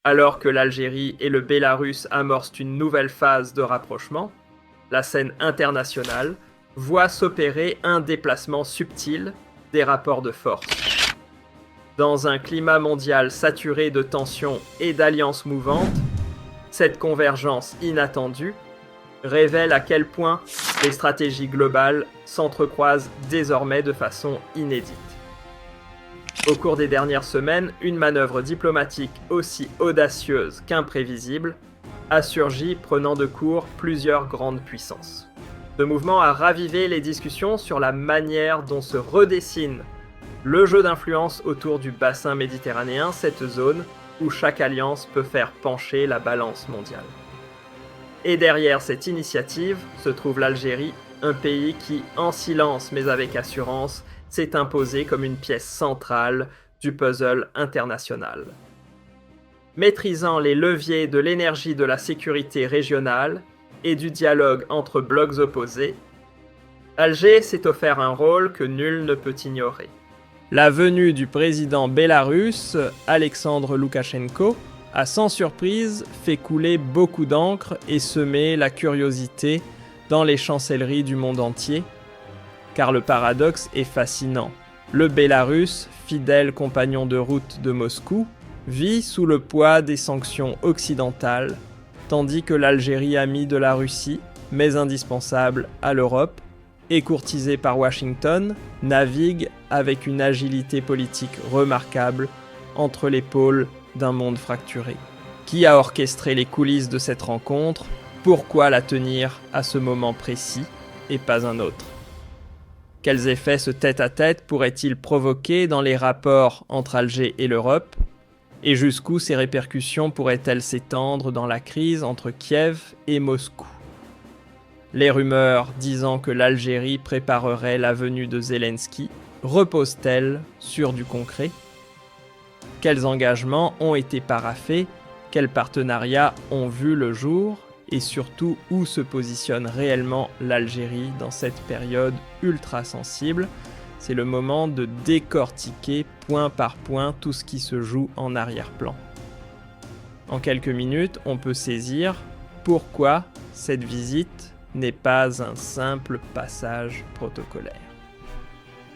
Alors que l'Algérie et le Bélarus amorcent une nouvelle phase de rapprochement, la scène internationale voit s'opérer un déplacement subtil des rapports de force. Dans un climat mondial saturé de tensions et d'alliances mouvantes, cette convergence inattendue révèle à quel point les stratégies globales s'entrecroisent désormais de façon inédite. Au cours des dernières semaines, une manœuvre diplomatique aussi audacieuse qu'imprévisible a surgi, prenant de court plusieurs grandes puissances. Ce mouvement a ravivé les discussions sur la manière dont se redessine le jeu d'influence autour du bassin méditerranéen, cette zone où chaque alliance peut faire pencher la balance mondiale. Et derrière cette initiative se trouve l'Algérie, un pays qui, en silence mais avec assurance, s'est imposé comme une pièce centrale du puzzle international. Maîtrisant les leviers de l'énergie de la sécurité régionale et du dialogue entre blocs opposés, Alger s'est offert un rôle que nul ne peut ignorer. La venue du président bélarusse, Alexandre Loukachenko, a sans surprise fait couler beaucoup d'encre et semé la curiosité dans les chancelleries du monde entier, car le paradoxe est fascinant. Le Bélarus, fidèle compagnon de route de Moscou, vit sous le poids des sanctions occidentales, tandis que l'Algérie amie de la Russie, mais indispensable à l'Europe, et courtisée par Washington, navigue avec une agilité politique remarquable entre les pôles d'un monde fracturé. Qui a orchestré les coulisses de cette rencontre? Pourquoi la tenir à ce moment précis et pas un autre? Quels effets ce tête-à-tête pourrait-il provoquer dans les rapports entre Alger et l'Europe? Et jusqu'où ces répercussions pourraient-elles s'étendre dans la crise entre Kiev et Moscou? Les rumeurs disant que l'Algérie préparerait la venue de Zelensky reposent-elles sur du concret? Quels engagements ont été paraphés? Quels partenariats ont vu le jour? Et surtout, où se positionne réellement l'Algérie dans cette période ultra sensible? C'est le moment de décortiquer point par point tout ce qui se joue en arrière-plan. En quelques minutes, on peut saisir pourquoi cette visite n'est pas un simple passage protocolaire.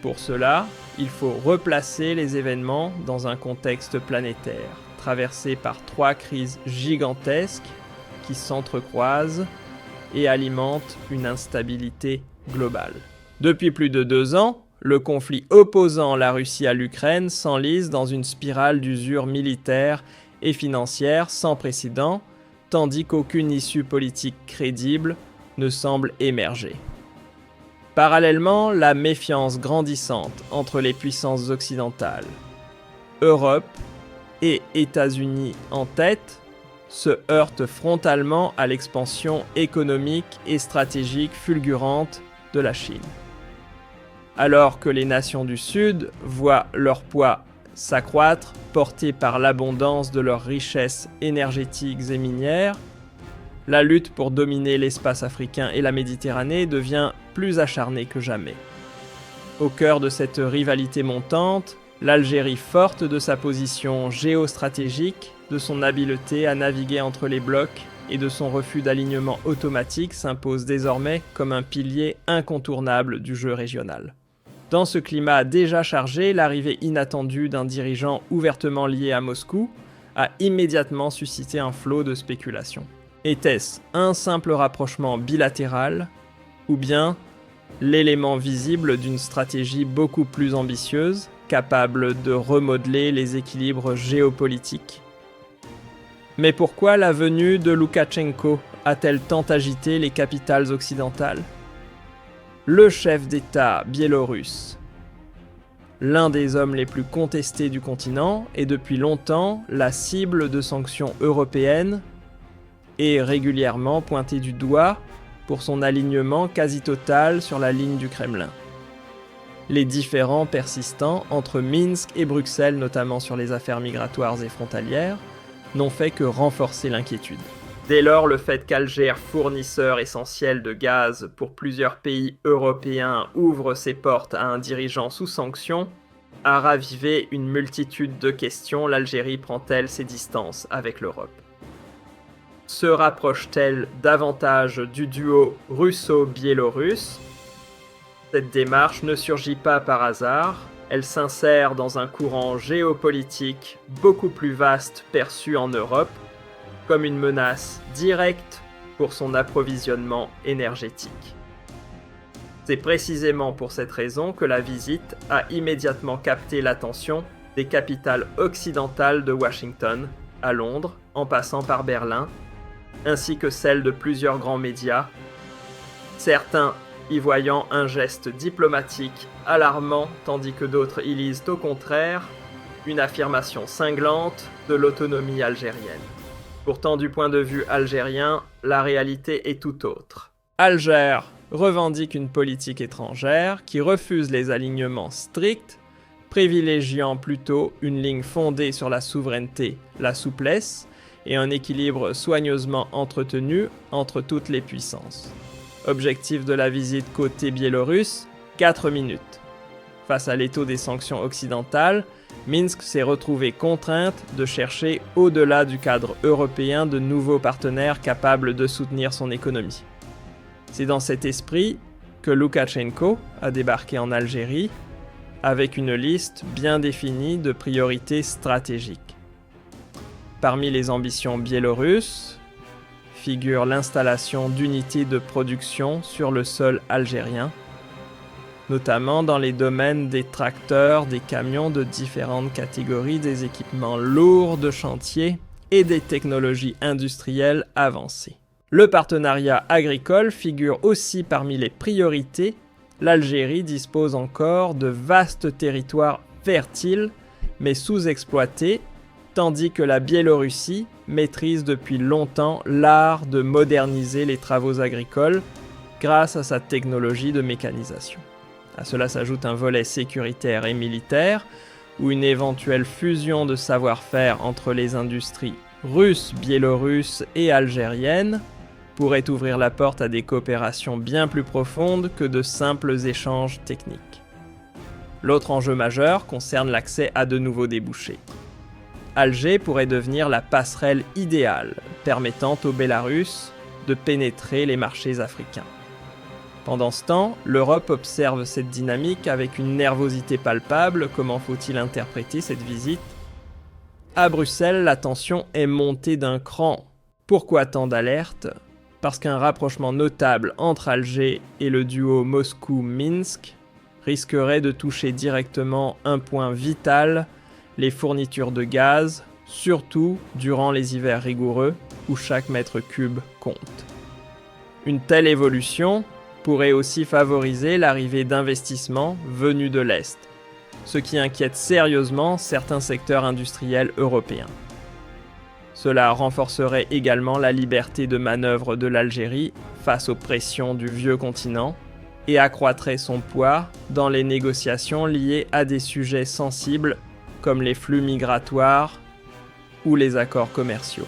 Pour cela, il faut replacer les événements dans un contexte planétaire, traversé par 3 crises gigantesques qui s'entrecroisent et alimentent une instabilité globale. Depuis plus de 2 ans, le conflit opposant la Russie à l'Ukraine s'enlise dans une spirale d'usure militaire et financière sans précédent, tandis qu'aucune issue politique crédible ne semble émerger. Parallèlement, la méfiance grandissante entre les puissances occidentales, Europe et États-Unis en tête, se heurte frontalement à l'expansion économique et stratégique fulgurante de la Chine. Alors que les nations du Sud voient leur poids s'accroître, porté par l'abondance de leurs richesses énergétiques et minières, la lutte pour dominer l'espace africain et la Méditerranée devient plus acharnée que jamais. Au cœur de cette rivalité montante, l'Algérie, forte de sa position géostratégique, de son habileté à naviguer entre les blocs et de son refus d'alignement automatique, s'impose désormais comme un pilier incontournable du jeu régional. Dans ce climat déjà chargé, l'arrivée inattendue d'un dirigeant ouvertement lié à Moscou a immédiatement suscité un flot de spéculations. Était-ce un simple rapprochement bilatéral, ou bien l'élément visible d'une stratégie beaucoup plus ambitieuse, capable de remodeler les équilibres géopolitiques? Mais pourquoi la venue de Loukachenko a-t-elle tant agité les capitales occidentales? Le chef d'État biélorusse, l'un des hommes les plus contestés du continent, est depuis longtemps la cible de sanctions européennes et régulièrement pointé du doigt pour son alignement quasi total sur la ligne du Kremlin. Les différends persistants entre Minsk et Bruxelles, notamment sur les affaires migratoires et frontalières, n'ont fait que renforcer l'inquiétude. Dès lors, le fait qu'Alger, fournisseur essentiel de gaz pour plusieurs pays européens, ouvre ses portes à un dirigeant sous sanction À raviver une multitude de questions, l'Algérie prend-elle ses distances avec l'Europe? Se rapproche-t-elle davantage du duo russo-biélorusse? Cette démarche ne surgit pas par hasard, elle s'insère dans un courant géopolitique beaucoup plus vaste perçu en Europe comme une menace directe pour son approvisionnement énergétique. C'est précisément pour cette raison que la visite a immédiatement capté l'attention des capitales occidentales de Washington, à Londres, en passant par Berlin, ainsi que celle de plusieurs grands médias, certains y voyant un geste diplomatique alarmant, tandis que d'autres y lisent au contraire une affirmation cinglante de l'autonomie algérienne. Pourtant, du point de vue algérien, la réalité est tout autre. Alger revendique une politique étrangère qui refuse les alignements stricts, privilégiant plutôt une ligne fondée sur la souveraineté, la souplesse et un équilibre soigneusement entretenu entre toutes les puissances. Objectif de la visite côté biélorusse, 4 minutes. Face à l'étau des sanctions occidentales, Minsk s'est retrouvée contrainte de chercher au-delà du cadre européen de nouveaux partenaires capables de soutenir son économie. C'est dans cet esprit que Loukachenko a débarqué en Algérie avec une liste bien définie de priorités stratégiques. Parmi les ambitions biélorusses figure l'installation d'unités de production sur le sol algérien, notamment dans les domaines des tracteurs, des camions de différentes catégories, des équipements lourds de chantier et des technologies industrielles avancées. Le partenariat agricole figure aussi parmi les priorités. L'Algérie dispose encore de vastes territoires fertiles mais sous-exploités, tandis que la Biélorussie maîtrise depuis longtemps l'art de moderniser les travaux agricoles grâce à sa technologie de mécanisation. À cela s'ajoute un volet sécuritaire et militaire, où une éventuelle fusion de savoir-faire entre les industries russes, biélorusses et algériennes pourrait ouvrir la porte à des coopérations bien plus profondes que de simples échanges techniques. L'autre enjeu majeur concerne l'accès à de nouveaux débouchés. Alger pourrait devenir la passerelle idéale, permettant au Bélarus de pénétrer les marchés africains. Pendant ce temps, l'Europe observe cette dynamique avec une nervosité palpable. Comment faut-il interpréter cette visite? À Bruxelles, la tension est montée d'un cran. Pourquoi tant d'alertes? Parce qu'un rapprochement notable entre Alger et le duo Moscou-Minsk risquerait de toucher directement un point vital, les fournitures de gaz, surtout durant les hivers rigoureux où chaque mètre cube compte. Une telle évolution pourrait aussi favoriser l'arrivée d'investissements venus de l'Est, ce qui inquiète sérieusement certains secteurs industriels européens. Cela renforcerait également la liberté de manœuvre de l'Algérie face aux pressions du vieux continent et accroîtrait son poids dans les négociations liées à des sujets sensibles comme les flux migratoires ou les accords commerciaux.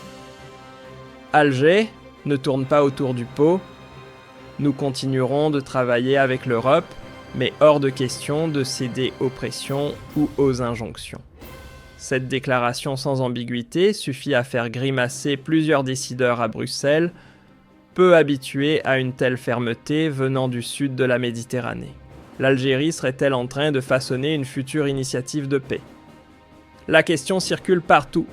Alger ne tourne pas autour du pot. Nous continuerons de travailler avec l'Europe, mais hors de question de céder aux pressions ou aux injonctions. Cette déclaration sans ambiguïté suffit à faire grimacer plusieurs décideurs à Bruxelles, peu habitués à une telle fermeté venant du sud de la Méditerranée. L'Algérie serait-elle en train de façonner une future initiative de paix? La question circule partout,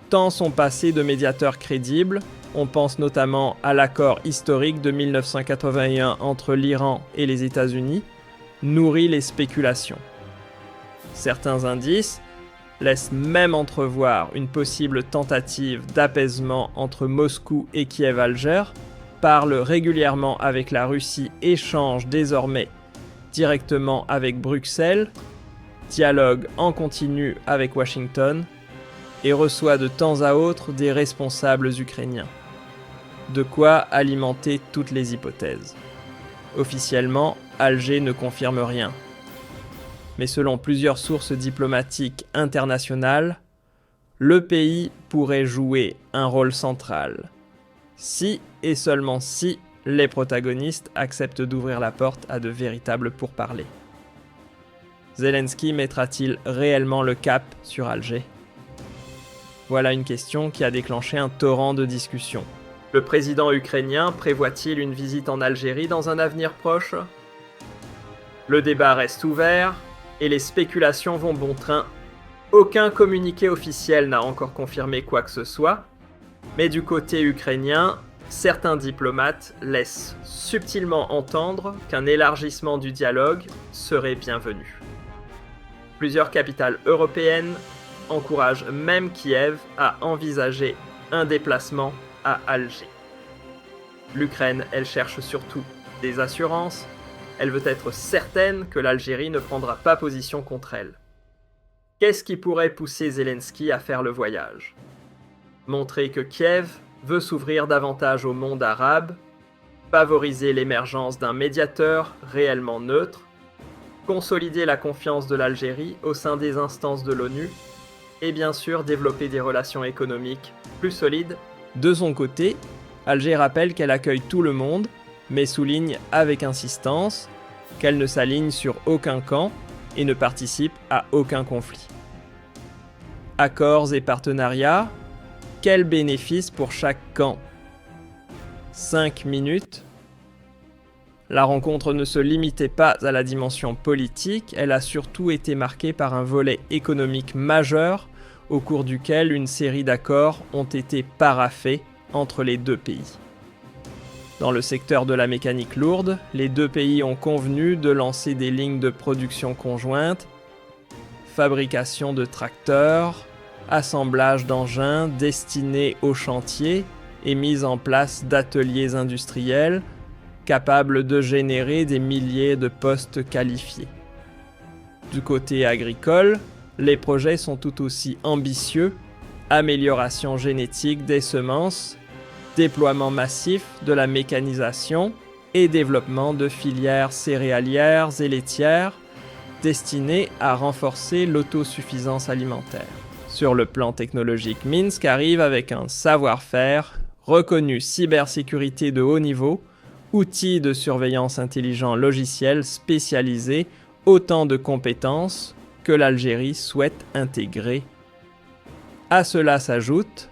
tant son passé de médiateur crédible. On pense notamment à l'accord historique de 1981 entre l'Iran et les États-Unis, nourrit les spéculations. Certains indices laissent même entrevoir une possible tentative d'apaisement entre Moscou et Kiev-Alger, parle régulièrement avec la Russie, échange désormais directement avec Bruxelles, dialogue en continu avec Washington et reçoit de temps à autre des responsables ukrainiens. De quoi alimenter toutes les hypothèses. Officiellement, Alger ne confirme rien. Mais selon plusieurs sources diplomatiques internationales, le pays pourrait jouer un rôle central, si et seulement si les protagonistes acceptent d'ouvrir la porte à de véritables pourparlers. Zelensky mettra-t-il réellement le cap sur Alger ? Voilà une question qui a déclenché un torrent de discussions. Le président ukrainien prévoit-il une visite en Algérie dans un avenir proche ? Le débat reste ouvert et les spéculations vont bon train. Aucun communiqué officiel n'a encore confirmé quoi que ce soit, mais du côté ukrainien, certains diplomates laissent subtilement entendre qu'un élargissement du dialogue serait bienvenu. Plusieurs capitales européennes encouragent même Kiev à envisager un déplacement à Alger. L'Ukraine, elle cherche surtout des assurances. Elle veut être certaine que l'Algérie ne prendra pas position contre elle. Qu'est-ce qui pourrait pousser Zelensky à faire le voyage ? Montrer que Kiev veut s'ouvrir davantage au monde arabe, favoriser l'émergence d'un médiateur réellement neutre, consolider la confiance de l'Algérie au sein des instances de l'ONU et bien sûr développer des relations économiques plus solides. De son côté, Alger rappelle qu'elle accueille tout le monde, mais souligne avec insistance qu'elle ne s'aligne sur aucun camp et ne participe à aucun conflit. Accords et partenariats, quels bénéfices pour chaque camp ? 5 minutes. La rencontre ne se limitait pas à la dimension politique, elle a surtout été marquée par un volet économique majeur au cours duquel une série d'accords ont été paraphés entre les deux pays. Dans le secteur de la mécanique lourde, les deux pays ont convenu de lancer des lignes de production conjointes, fabrication de tracteurs, assemblage d'engins destinés aux chantiers et mise en place d'ateliers industriels capables de générer des milliers de postes qualifiés. Du côté agricole, les projets sont tout aussi ambitieux, amélioration génétique des semences, déploiement massif de la mécanisation et développement de filières céréalières et laitières destinées à renforcer l'autosuffisance alimentaire. Sur le plan technologique, Minsk arrive avec un savoir-faire, reconnu cybersécurité de haut niveau, outils de surveillance intelligent logiciels spécialisés, autant de compétences que l'Algérie souhaite intégrer. À cela s'ajoute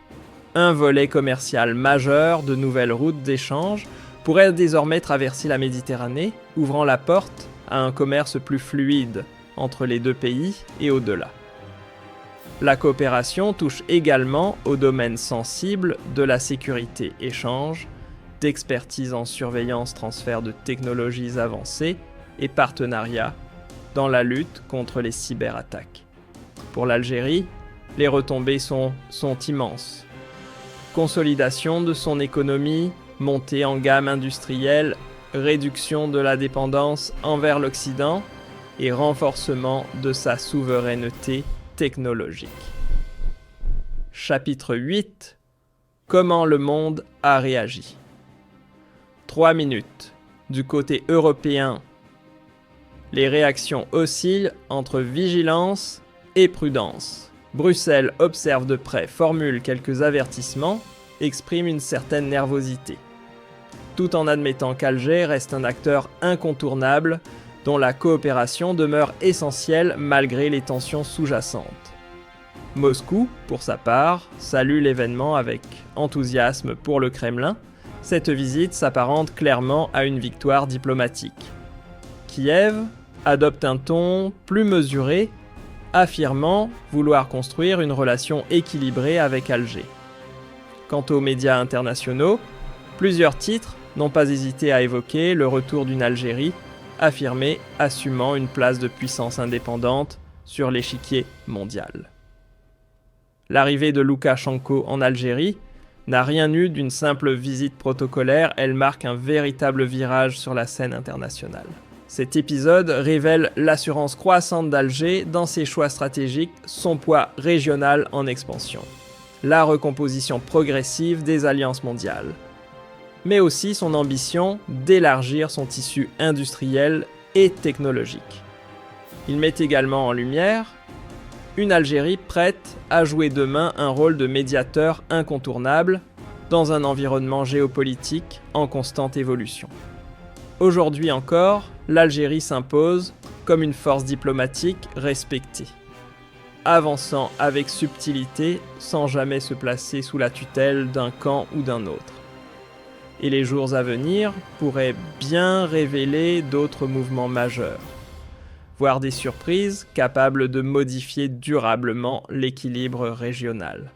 un volet commercial majeur de nouvelles routes d'échange pourrait désormais traverser la Méditerranée, ouvrant la porte à un commerce plus fluide entre les deux pays et au-delà. La coopération touche également aux domaines sensibles de la sécurité-échange, d'expertise en surveillance, transfert de technologies avancées et partenariat dans la lutte contre les cyberattaques. Pour l'Algérie, les retombées sont immenses. Consolidation de son économie, montée en gamme industrielle, réduction de la dépendance envers l'Occident et renforcement de sa souveraineté technologique. Chapitre 8. Comment le monde a réagi. 3 minutes. Du côté européen, les réactions oscillent entre vigilance et prudence. Bruxelles observe de près, formule quelques avertissements, exprime une certaine nervosité, tout en admettant qu'Alger reste un acteur incontournable dont la coopération demeure essentielle malgré les tensions sous-jacentes. Moscou, pour sa part, salue l'événement avec enthousiasme pour le Kremlin. Cette visite s'apparente clairement à une victoire diplomatique. Kiev adopte un ton plus mesuré, affirmant vouloir construire une relation équilibrée avec Alger. Quant aux médias internationaux, plusieurs titres n'ont pas hésité à évoquer le retour d'une Algérie affirmée assumant une place de puissance indépendante sur l'échiquier mondial. L'arrivée de Loukachenko en Algérie n'a rien eu d'une simple visite protocolaire, elle marque un véritable virage sur la scène internationale. Cet épisode révèle l'assurance croissante d'Alger dans ses choix stratégiques, son poids régional en expansion, la recomposition progressive des alliances mondiales, mais aussi son ambition d'élargir son tissu industriel et technologique. Il met également en lumière une Algérie prête à jouer demain un rôle de médiateur incontournable dans un environnement géopolitique en constante évolution. Aujourd'hui encore, l'Algérie s'impose comme une force diplomatique respectée, avançant avec subtilité sans jamais se placer sous la tutelle d'un camp ou d'un autre. Et les jours à venir pourraient bien révéler d'autres mouvements majeurs, voire des surprises capables de modifier durablement l'équilibre régional.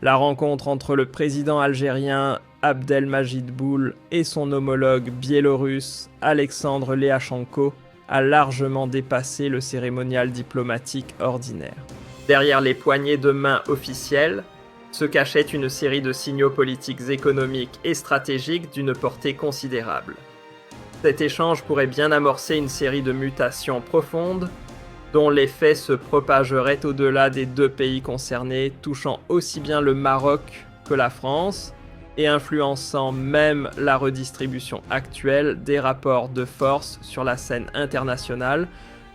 La rencontre entre le président algérien Abdelmajid Boul et son homologue biélorusse Alexandre Leachenko a largement dépassé le cérémonial diplomatique ordinaire. Derrière les poignées de main officielles se cachait une série de signaux politiques, économiques et stratégiques d'une portée considérable. Cet échange pourrait bien amorcer une série de mutations profondes dont l'effet se propagerait au-delà des deux pays concernés, touchant aussi bien le Maroc que la France et influençant même la redistribution actuelle des rapports de force sur la scène internationale,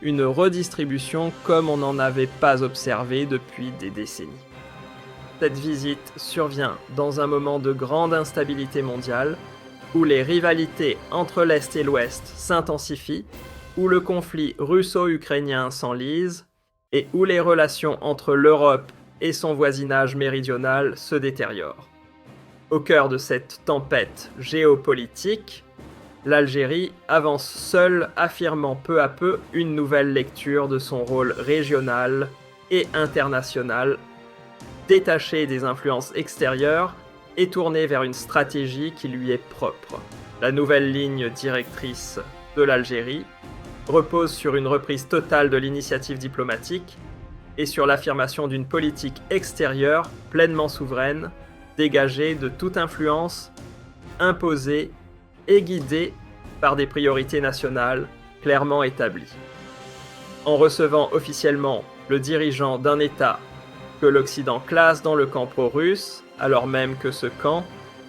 une redistribution comme on n'en avait pas observé depuis des décennies. Cette visite survient dans un moment de grande instabilité mondiale, où les rivalités entre l'Est et l'Ouest s'intensifient, où le conflit russo-ukrainien s'enlise, et où les relations entre l'Europe et son voisinage méridional se détériorent. Au cœur de cette tempête géopolitique, l'Algérie avance seule, affirmant peu à peu une nouvelle lecture de son rôle régional et international, détachée des influences extérieures et tournée vers une stratégie qui lui est propre. La nouvelle ligne directrice de l'Algérie repose sur une reprise totale de l'initiative diplomatique et sur l'affirmation d'une politique extérieure pleinement souveraine, dégagée de toute influence, imposée et guidée par des priorités nationales clairement établies. En recevant officiellement le dirigeant d'un État que l'Occident classe dans le camp pro-russe, alors même que ce camp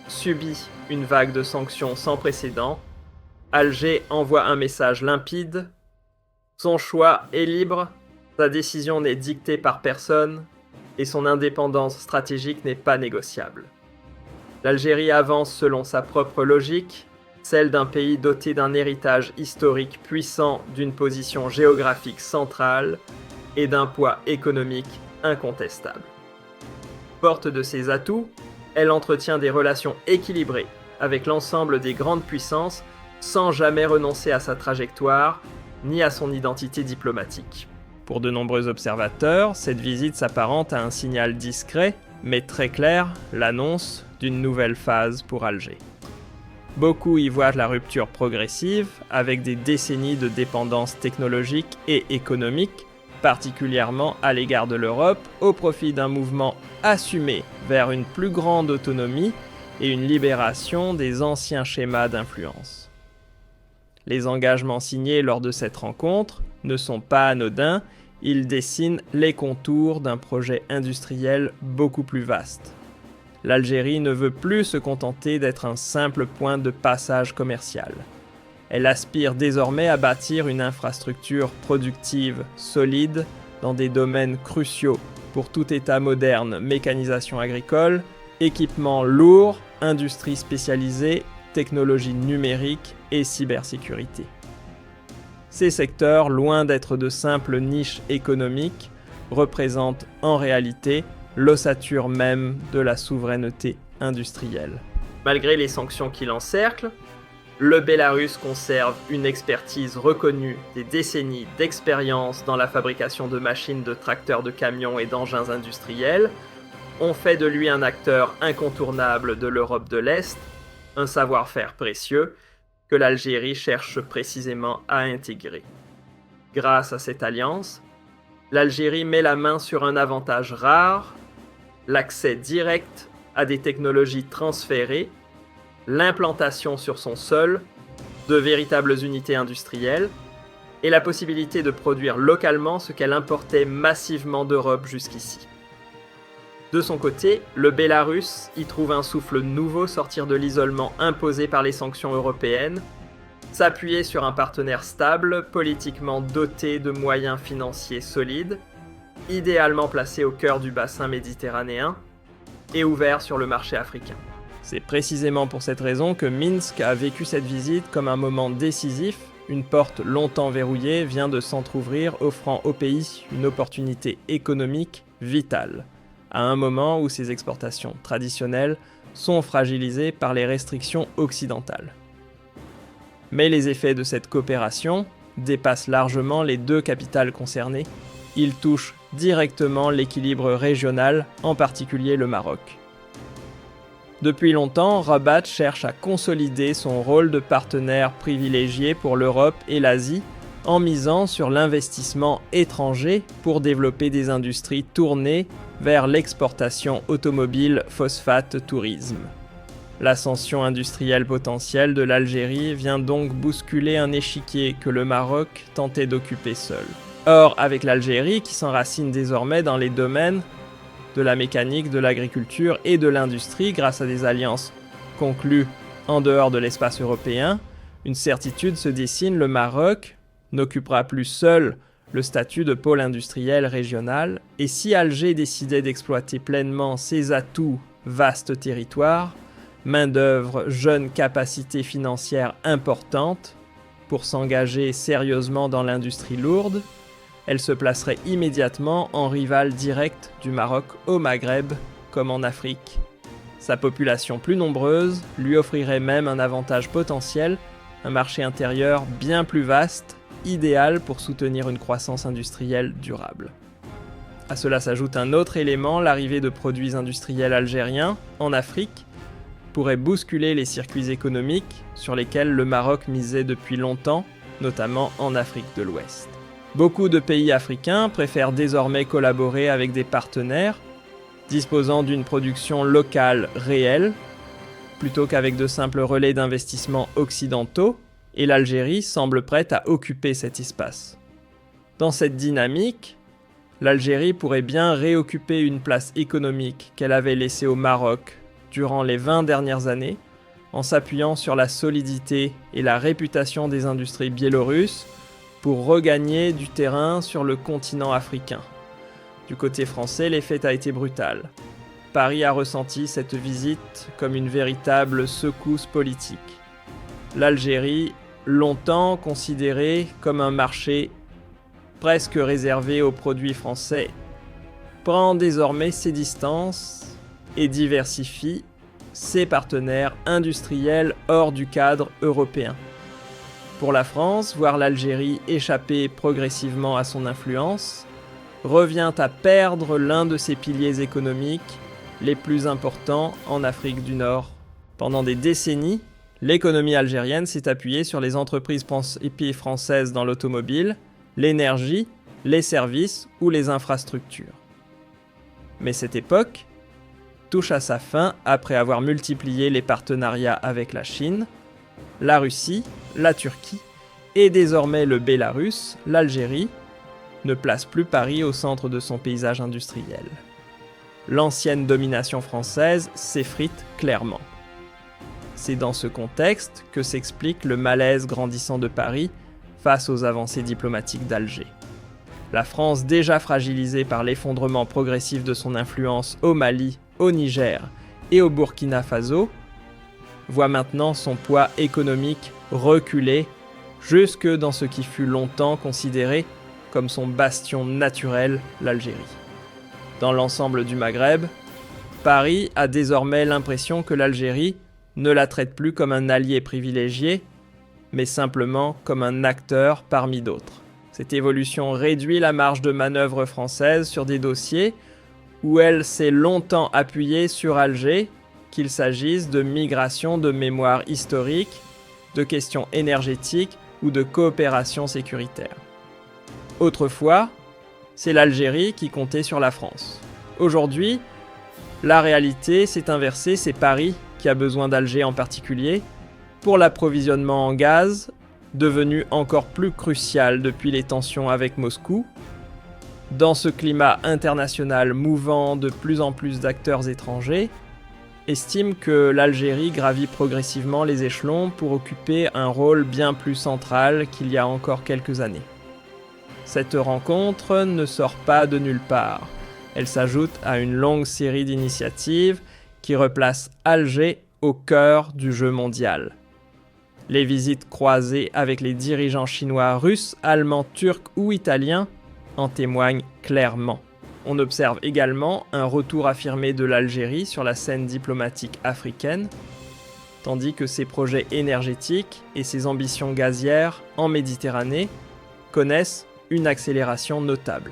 subit une vague de sanctions sans précédent, Alger envoie un message limpide: son choix est libre, sa décision n'est dictée par personne, et son indépendance stratégique n'est pas négociable. L'Algérie avance selon sa propre logique, celle d'un pays doté d'un héritage historique puissant, d'une position géographique centrale et d'un poids économique incontestable. Forte de ses atouts, elle entretient des relations équilibrées avec l'ensemble des grandes puissances sans jamais renoncer à sa trajectoire ni à son identité diplomatique. Pour de nombreux observateurs, cette visite s'apparente à un signal discret, mais très clair, l'annonce d'une nouvelle phase pour Alger. Beaucoup y voient la rupture progressive, avec des décennies de dépendance technologique et économique, particulièrement à l'égard de l'Europe, au profit d'un mouvement assumé vers une plus grande autonomie et une libération des anciens schémas d'influence. Les engagements signés lors de cette rencontre ne sont pas anodins, ils dessinent les contours d'un projet industriel beaucoup plus vaste. L'Algérie ne veut plus se contenter d'être un simple point de passage commercial. Elle aspire désormais à bâtir une infrastructure productive solide dans des domaines cruciaux pour tout État moderne: mécanisation agricole, équipements lourds, industrie spécialisée, technologie numérique et cybersécurité. Ces secteurs, loin d'être de simples niches économiques, représentent en réalité l'ossature même de la souveraineté industrielle. Malgré les sanctions qui l'encerclent, le Bélarus conserve une expertise reconnue des décennies d'expérience dans la fabrication de machines, de tracteurs, de camions et d'engins industriels. On fait de lui un acteur incontournable de l'Europe de l'Est, un savoir-faire précieux que l'Algérie cherche précisément à intégrer. Grâce à cette alliance, l'Algérie met la main sur un avantage rare: l'accès direct à des technologies transférées, l'implantation sur son sol de véritables unités industrielles et la possibilité de produire localement ce qu'elle importait massivement d'Europe jusqu'ici. De son côté, le Bélarus y trouve un souffle nouveau sortir de l'isolement imposé par les sanctions européennes, s'appuyer sur un partenaire stable, politiquement doté de moyens financiers solides, idéalement placé au cœur du bassin méditerranéen et ouvert sur le marché africain. C'est précisément pour cette raison que Minsk a vécu cette visite comme un moment décisif une porte longtemps verrouillée vient de s'entrouvrir, offrant au pays une opportunité économique vitale, à un moment où ses exportations traditionnelles sont fragilisées par les restrictions occidentales. Mais les effets de cette coopération dépassent largement les deux capitales concernées. Ils touchent directement l'équilibre régional, en particulier le Maroc. Depuis longtemps, Rabat cherche à consolider son rôle de partenaire privilégié pour l'Europe et l'Asie en misant sur l'investissement étranger pour développer des industries tournées vers l'exportation automobile, phosphate, tourisme. L'ascension industrielle potentielle de l'Algérie vient donc bousculer un échiquier que le Maroc tentait d'occuper seul. Or, avec l'Algérie qui s'enracine désormais dans les domaines de la mécanique, de l'agriculture et de l'industrie grâce à des alliances conclues en dehors de l'espace européen, une certitude se dessine, le Maroc n'occupera plus seul le statut de pôle industriel régional, et si Alger décidait d'exploiter pleinement ses atouts, vaste territoire, main-d'œuvre, jeunes capacités financières importantes, pour s'engager sérieusement dans l'industrie lourde, elle se placerait immédiatement en rival direct du Maroc au Maghreb, comme en Afrique. Sa population plus nombreuse lui offrirait même un avantage potentiel, un marché intérieur bien plus vaste, idéal pour soutenir une croissance industrielle durable. À cela s'ajoute un autre élément, l'arrivée de produits industriels algériens en Afrique pourrait bousculer les circuits économiques sur lesquels le Maroc misait depuis longtemps, notamment en Afrique de l'Ouest. Beaucoup de pays africains préfèrent désormais collaborer avec des partenaires disposant d'une production locale réelle, plutôt qu'avec de simples relais d'investissement occidentaux, et l'Algérie semble prête à occuper cet espace. Dans cette dynamique, l'Algérie pourrait bien réoccuper une place économique qu'elle avait laissée au Maroc durant les 20 dernières années, en s'appuyant sur la solidité et la réputation des industries biélorusses pour regagner du terrain sur le continent africain. Du côté français, l'effet a été brutal. Paris a ressenti cette visite comme une véritable secousse politique. L'Algérie, longtemps considérée comme un marché presque réservé aux produits français, prend désormais ses distances et diversifie ses partenaires industriels hors du cadre européen. Pour la France, voir l'Algérie échapper progressivement à son influence revient à perdre l'un de ses piliers économiques les plus importants en Afrique du Nord. Pendant des décennies, l'économie algérienne s'est appuyée sur les entreprises françaises dans l'automobile, l'énergie, les services ou les infrastructures. Mais cette époque touche à sa fin après avoir multiplié les partenariats avec la Chine, la Russie, la Turquie et désormais le Bélarus, l'Algérie ne place plus Paris au centre de son paysage industriel. L'ancienne domination française s'effrite clairement. C'est dans ce contexte que s'explique le malaise grandissant de Paris face aux avancées diplomatiques d'Alger. La France, déjà fragilisée par l'effondrement progressif de son influence au Mali, au Niger et au Burkina Faso, voit maintenant son poids économique reculer jusque dans ce qui fut longtemps considéré comme son bastion naturel, l'Algérie. Dans l'ensemble du Maghreb, Paris a désormais l'impression que l'Algérie ne la traite plus comme un allié privilégié, mais simplement comme un acteur parmi d'autres. Cette évolution réduit la marge de manœuvre française sur des dossiers où elle s'est longtemps appuyée sur Alger, qu'il s'agisse de migration de mémoire historique, de questions énergétiques ou de coopération sécuritaire. Autrefois, c'est l'Algérie qui comptait sur la France. Aujourd'hui, la réalité s'est inversée, c'est Paris qui a besoin d'Alger en particulier pour l'approvisionnement en gaz, devenu encore plus crucial depuis les tensions avec Moscou. Dans ce climat international mouvant, de plus en plus d'acteurs étrangers estiment que l'Algérie gravit progressivement les échelons pour occuper un rôle bien plus central qu'il y a encore quelques années. Cette rencontre ne sort pas de nulle part. Elle s'ajoute à une longue série d'initiatives qui replacent Alger au cœur du jeu mondial. Les visites croisées avec les dirigeants chinois, russes, allemands, turcs ou italiens en témoignent clairement. On observe également un retour affirmé de l'Algérie sur la scène diplomatique africaine, tandis que ses projets énergétiques et ses ambitions gazières en Méditerranée connaissent une accélération notable.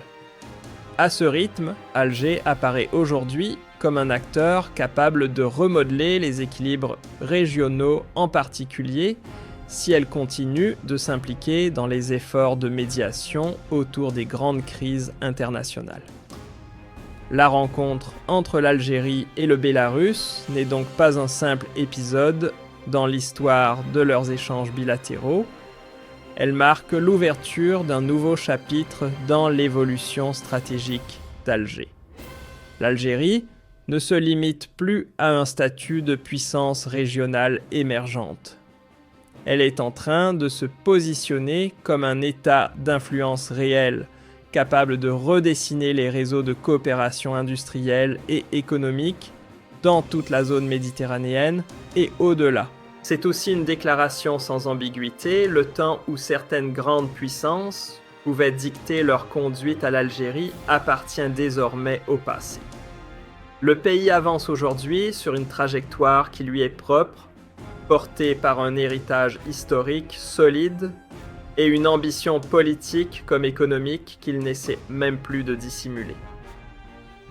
À ce rythme, Alger apparaît aujourd'hui comme un acteur capable de remodeler les équilibres régionaux, en particulier si elle continue de s'impliquer dans les efforts de médiation autour des grandes crises internationales. La rencontre entre l'Algérie et le Bélarus n'est donc pas un simple épisode dans l'histoire de leurs échanges bilatéraux. Elle marque l'ouverture d'un nouveau chapitre dans l'évolution stratégique d'Alger. L'Algérie ne se limite plus à un statut de puissance régionale émergente. Elle est en train de se positionner comme un État d'influence réelle, capable de redessiner les réseaux de coopération industrielle et économique dans toute la zone méditerranéenne et au-delà. C'est aussi une déclaration sans ambiguïté, le temps où certaines grandes puissances pouvaient dicter leur conduite à l'Algérie appartient désormais au passé. Le pays avance aujourd'hui sur une trajectoire qui lui est propre, portée par un héritage historique solide et une ambition politique comme économique qu'il n'essaie même plus de dissimuler.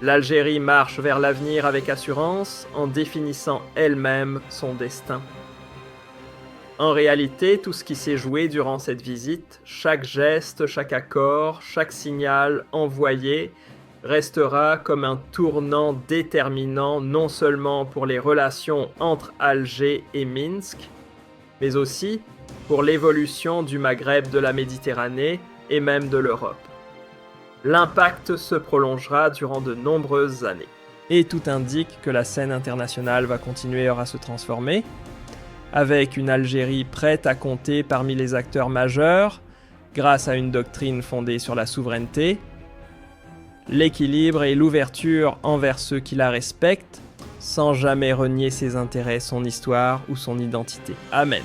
L'Algérie marche vers l'avenir avec assurance en définissant elle-même son destin. En réalité, tout ce qui s'est joué durant cette visite, chaque geste, chaque accord, chaque signal envoyé, restera comme un tournant déterminant non seulement pour les relations entre Alger et Minsk, mais aussi pour l'évolution du Maghreb, de la Méditerranée et même de l'Europe. L'impact se prolongera durant de nombreuses années. Et tout indique que la scène internationale va continuer à se transformer, avec une Algérie prête à compter parmi les acteurs majeurs, grâce à une doctrine fondée sur la souveraineté, l'équilibre et l'ouverture envers ceux qui la respectent, sans jamais renier ses intérêts, son histoire ou son identité. Amen.